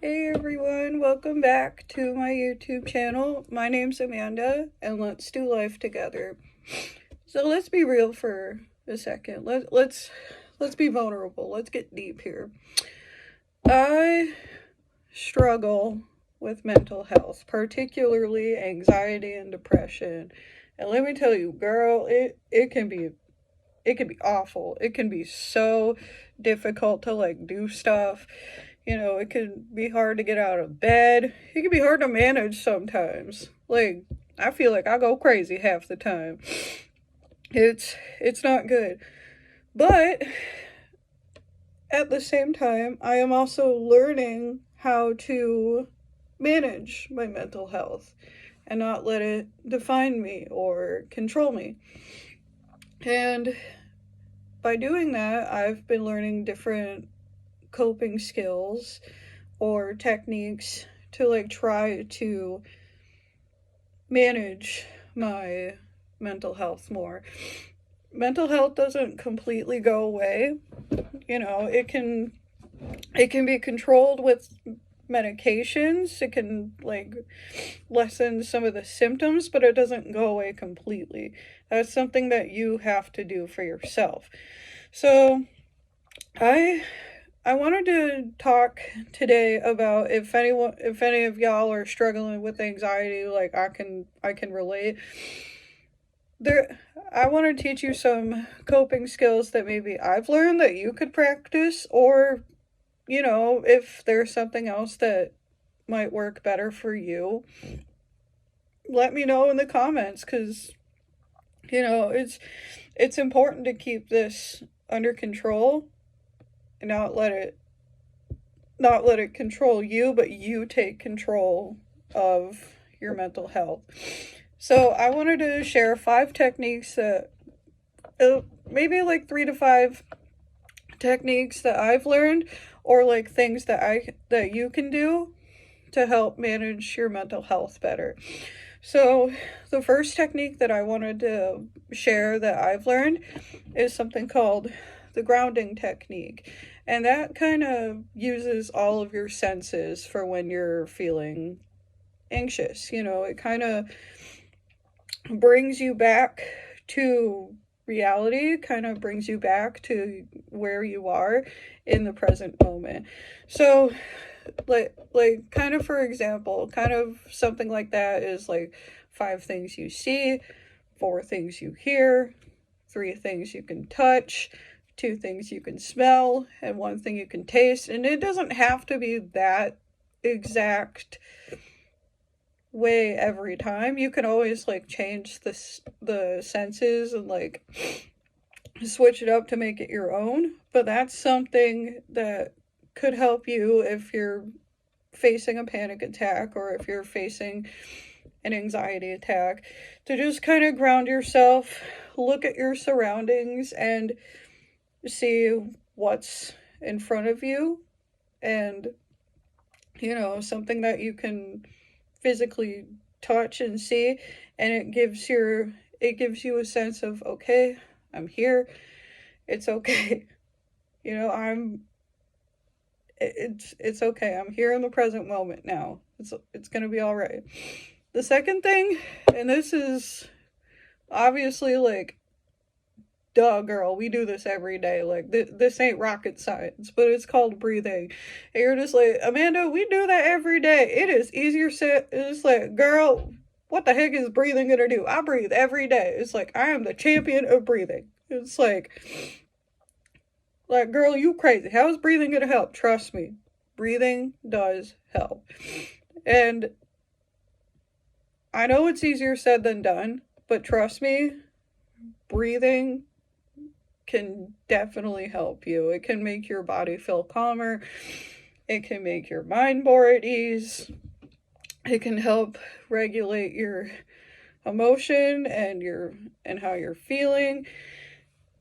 Hey everyone, welcome back to my YouTube channel. My name's Amanda, and let's do life together. So let's be real for a second. Let's be vulnerable. Let's get deep here. I struggle with mental health, particularly anxiety and depression. And let me tell you, girl, it can be awful. It can be so difficult to do stuff. It can be hard to get out of bed. It can be hard to manage sometimes. I feel like I go crazy half the time. It's not good. But at the same time, I am also learning how to manage my mental health and not let it define me or control me. And by doing that, I've been learning different coping skills or techniques to try to manage my mental health more. Mental health doesn't completely go away. It can be controlled with medications. It can lessen some of the symptoms, but it doesn't go away completely. That's something that you have to do for yourself. So, I I wanted to talk today about if any of y'all are struggling with anxiety, I can relate. There I want to teach you some coping skills that maybe I've learned that you could practice, or if there's something else that might work better for you, let me know in the comments, cuz it's important to keep this under control and not let it control you, but you take control of your mental health. So I wanted to share 5 techniques that, maybe like 3 to 5 techniques that I've learned, or things that you can do to help manage your mental health better. So the first technique that I wanted to share that I've learned is something called the grounding technique. And that kind of uses all of your senses for when you're feeling anxious. It kind of brings you back to reality, kind of brings you back to where you are in the present moment. So, kind of for example, kind of something like that is 5 things you see, 4 things you hear, 3 things you can touch, 2 things you can smell, and 1 thing you can taste. And it doesn't have to be that exact way every time. You can always change the senses and switch it up to make it your own. But that's something that could help you if you're facing a panic attack, or if you're facing an anxiety attack, to just kind of ground yourself, look at your surroundings, and see what's in front of you, and something that you can physically touch and see, and it gives you a sense of, okay, I'm here, it's okay. I'm it's okay, I'm here in the present moment now. It's going to be all right. The second thing, and this is obviously duh, girl, we do this every day. This ain't rocket science, but it's called breathing. And you're just like, Amanda, we do that every day. It is easier said. It's like, girl, what the heck is breathing gonna do? I breathe every day. It's like, I am the champion of breathing. It's like, girl, you crazy. How is breathing gonna help? Trust me, breathing does help. And I know it's easier said than done, but trust me, breathing can definitely help you. It can make your body feel calmer. It can make your mind more at ease. It can help regulate your emotion and how you're feeling.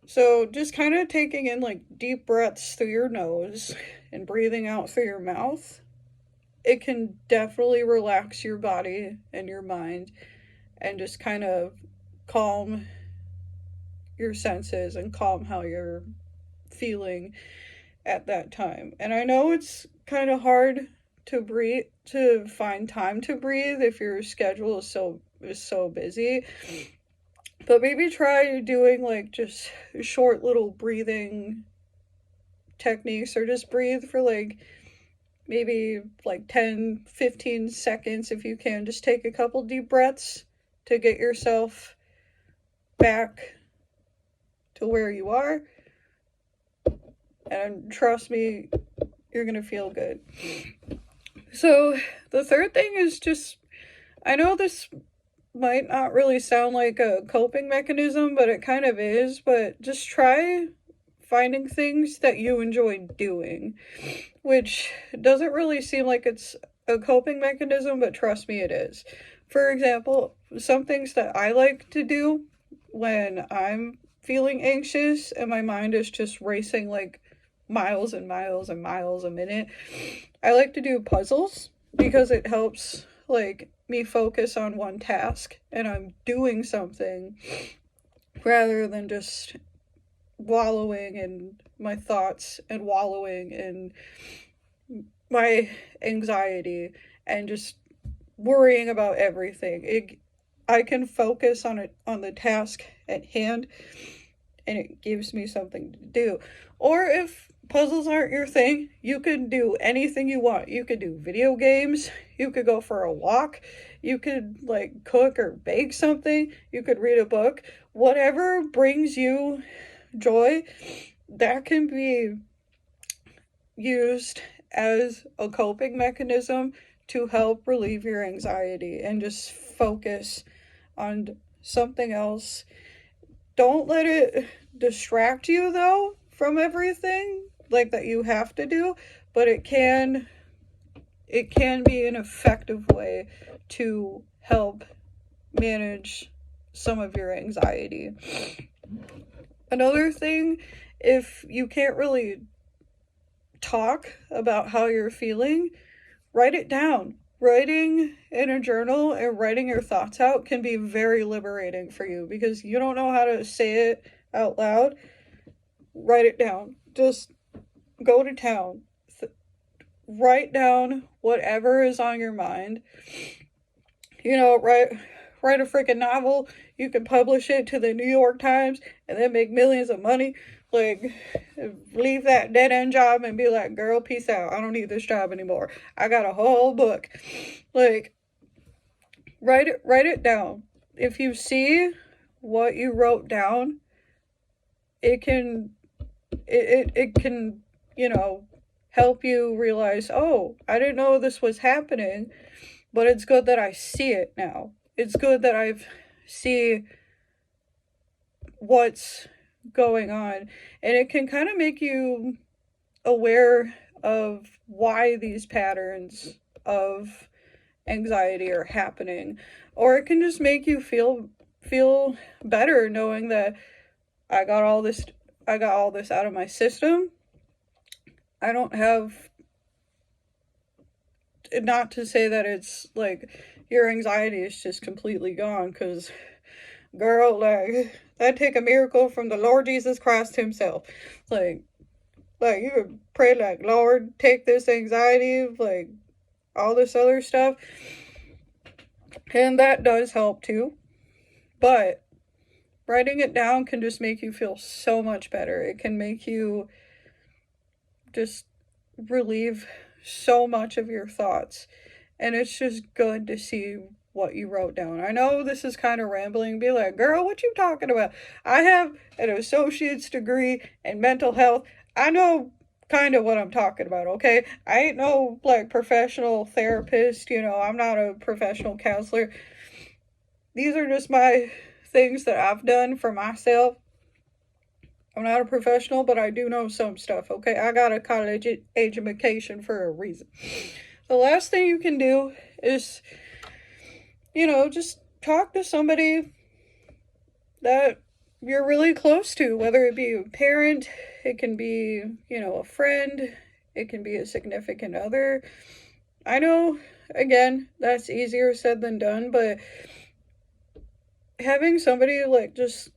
So just kind of taking in deep breaths through your nose and breathing out through your mouth, it can definitely relax your body and your mind, and just kind of calm your senses and calm how you're feeling at that time. And I know it's kind of hard to breathe, to find time to breathe if your schedule is so busy. But maybe try doing like just short little breathing techniques, or just breathe for like maybe like 10-15 seconds if you can. Just take a couple deep breaths to get yourself back to where you are. And trust me, you're gonna feel good. So the third thing is just, I know this might not really sound like a coping mechanism, but it kind of is, but just try finding things that you enjoy doing, which doesn't really seem like it's a coping mechanism, but trust me, it is. For example, some things that I like to do when I'm feeling anxious and my mind is just racing like miles and miles and miles a minute, I like to do puzzles because it helps like me focus on one task and I'm doing something rather than just wallowing in my thoughts and wallowing in my anxiety and just worrying about everything. I can focus on the task at hand, and it gives me something to do. Or if puzzles aren't your thing, you can do anything you want. You could do video games, you could go for a walk, you could like cook or bake something, you could read a book. Whatever brings you joy, that can be used as a coping mechanism to help relieve your anxiety and just focus on something else. Don't let it distract you though from everything like that you have to do, but it can be an effective way to help manage some of your anxiety. Another thing, if you can't really talk about how you're feeling, write it down. Writing in a journal and writing your thoughts out can be very liberating for you because you don't know how to say it out loud. Write it down. Just go to town. Write down whatever is on your mind. Write a freaking novel. You can publish it to the New York Times and then make millions of money. Like, leave that dead end job and be like, girl, peace out. I don't need this job anymore. I got a whole book. Like, write it down. If you see what you wrote down, it can help you realize, oh, I didn't know this was happening, but it's good that I see it now. It's good that I see what's going on, and it can kind of make you aware of why these patterns of anxiety are happening, or it can just make you feel better knowing that I got all this out of my system. I don't have, not to say that it's like your anxiety is just completely gone, because girl, like, that'd take a miracle from the Lord Jesus Christ himself. Like you would pray like, Lord, take this anxiety, like all this other stuff. And that does help too. But writing it down can just make you feel so much better. It can make you just relieve so much of your thoughts. And it's just good to see what you wrote down. I know this is kind of rambling. Be like, girl, what you talking about? I have an associate's degree in mental health. I know kind of what I'm talking about, okay? I ain't no like professional therapist, I'm not a professional counselor. These are just my things that I've done for myself. I'm not a professional, but I do know some stuff, okay? I got a college education for a reason. The last thing you can do is, just talk to somebody that you're really close to, whether it be a parent, it can be, a friend, it can be a significant other. I know, again, that's easier said than done, but having somebody like just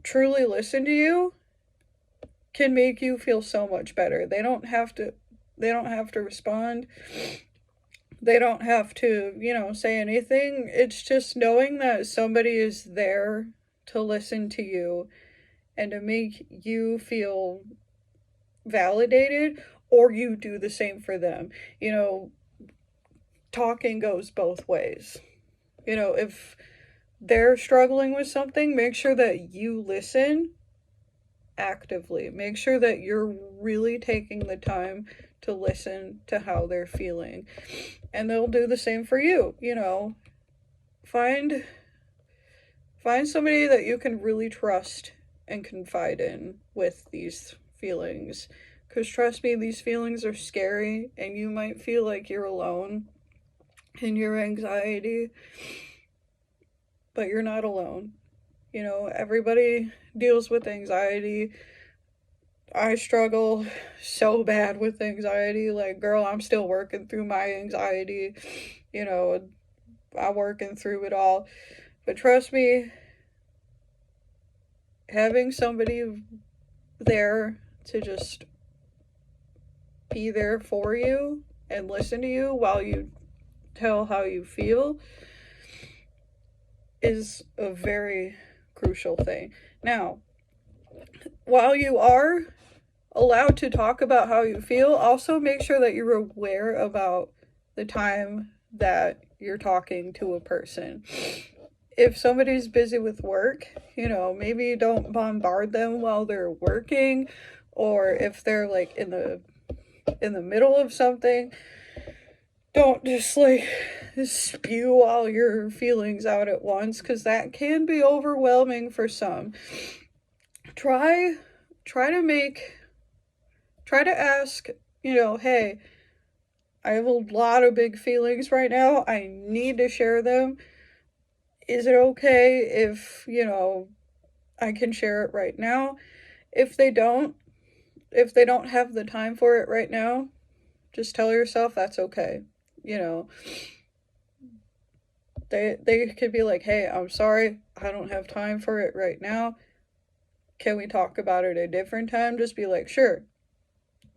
truly listen to you can make you feel so much better. They don't have to respond They don't have to, say anything. It's just knowing that somebody is there to listen to you and to make you feel validated, or you do the same for them. You know, talking goes both ways. If they're struggling with something, make sure that you listen actively. Make sure that you're really taking the time to listen to how they're feeling. And they'll do the same for you. Find somebody that you can really trust and confide in with these feelings. Because trust me, these feelings are scary, and you might feel like you're alone in your anxiety, but you're not alone. Everybody deals with anxiety. I struggle so bad with anxiety. Like, girl, I'm still working through my anxiety. I'm working through it all. But trust me, having somebody there to just be there for you and listen to you while you tell how you feel is a very crucial thing. Now, while you are allowed to talk about how you feel, also make sure that you're aware about the time that you're talking to a person. If somebody's busy with work, maybe don't bombard them while they're working, or if they're like in the middle of something, don't just like spew all your feelings out at once, because that can be overwhelming for some. Try to ask, hey, I have a lot of big feelings right now. I need to share them. Is it okay if, I can share it right now? If they don't have the time for it right now, just tell yourself that's okay. They could be like, hey, I'm sorry, I don't have time for it right now. Can we talk about it a different time? Just be like, sure.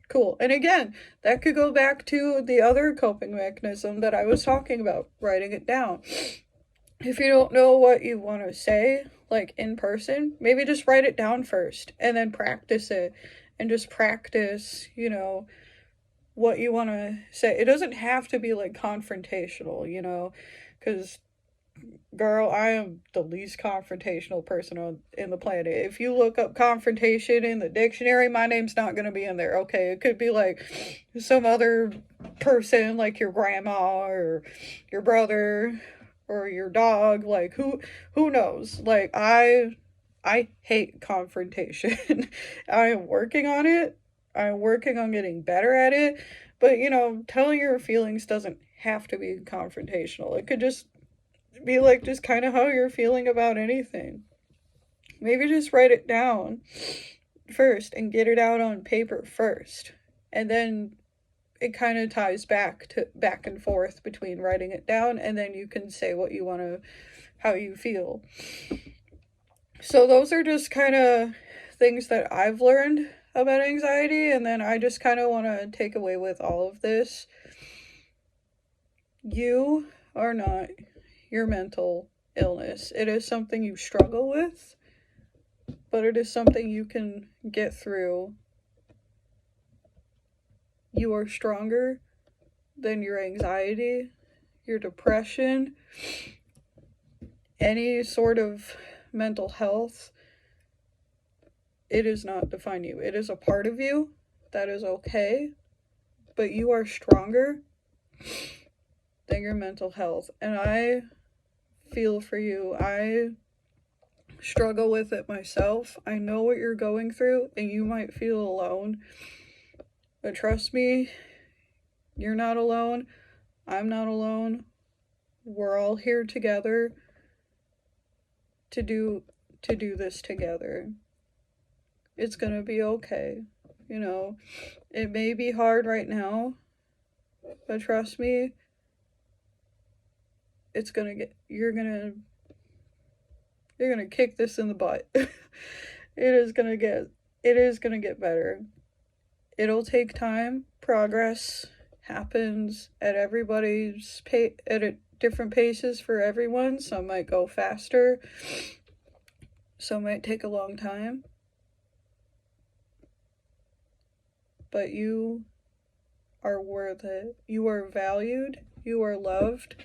Cool. And again, that could go back to the other coping mechanism that I was talking about, writing it down. If you don't know what you want to say, like in person, maybe just write it down first and then practice it, and just practice, what you want to say. It doesn't have to be like confrontational, because girl, I am the least confrontational person in the planet. If you look up confrontation in the dictionary, my name's not going to be in there, okay? It could be like some other person, like your grandma or your brother or your dog. Like, who knows? Like, I hate confrontation. I am working on it. I'm working on getting better at it. But, telling your feelings doesn't have to be confrontational. It could just be like just kind of how you're feeling about anything. Maybe just write it down first and get it out on paper first. And then it kind of ties back and forth between writing it down, and then you can say what you want to, how you feel. So those are just kind of things that I've learned about anxiety, and then I just kind of want to take away with all of this. You are not your mental illness. It is something you struggle with, but it is something you can get through. You are stronger than your anxiety, your depression, any sort of mental health. It does not define you. It is a part of you. That is okay. But you are stronger than your mental health. And I feel for you. I struggle with it myself. I know what you're going through, and you might feel alone. But trust me, you're not alone. I'm not alone. We're all here together to do this together. It's gonna be okay. It may be hard right now, but trust me, you're gonna kick this in the butt. It is gonna get better. It'll take time, progress, happens at everybody's at a different paces for everyone. Some might go faster, some might take a long time. But you are worth it. You are valued. You are loved.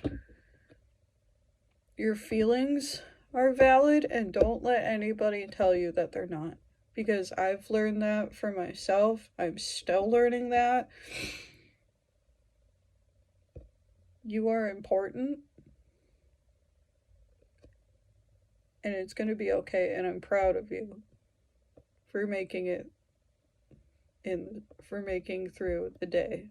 Your feelings are valid, and don't let anybody tell you that they're not. Because I've learned that for myself. I'm still learning that. You are important. And it's going to be okay. And I'm proud of you for making it for making through the day.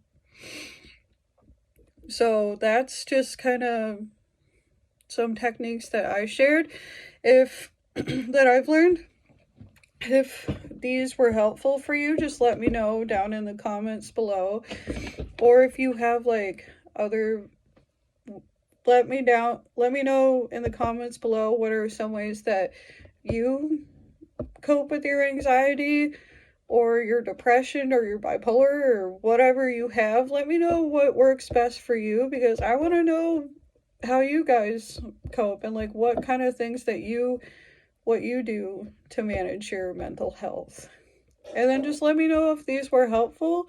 So that's just kind of some techniques that I shared that I've learned. If these were helpful for you, just let me know down in the comments below. Or if you have like other, let me know in the comments below what are some ways that you cope with your anxiety or your depression or your bipolar or whatever you have. Let me know what works best for you, because I want to know how you guys cope and like what kind of things that you do to manage your mental health. And then just let me know if these were helpful.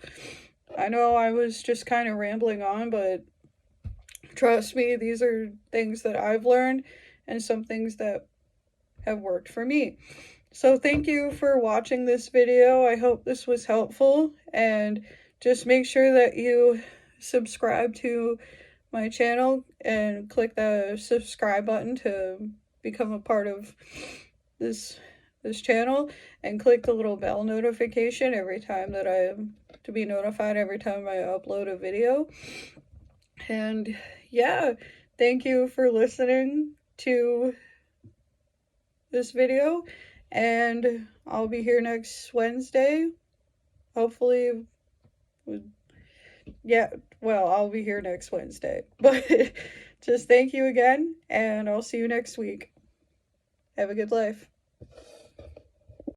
I know I was just kind of rambling on, but trust me, these are things that I've learned and some things that have worked for me. So thank you for watching this video. I hope this was helpful, and just make sure that you subscribe to my channel and click the subscribe button to become a part of this channel, and click the little bell notification every time that to be notified every time I upload a video. And yeah, thank you for listening to this video, and I'll be here next Wednesday. Hopefully, yeah, well, I'll be here next Wednesday. But just thank you again, and I'll see you next week. Have a good life.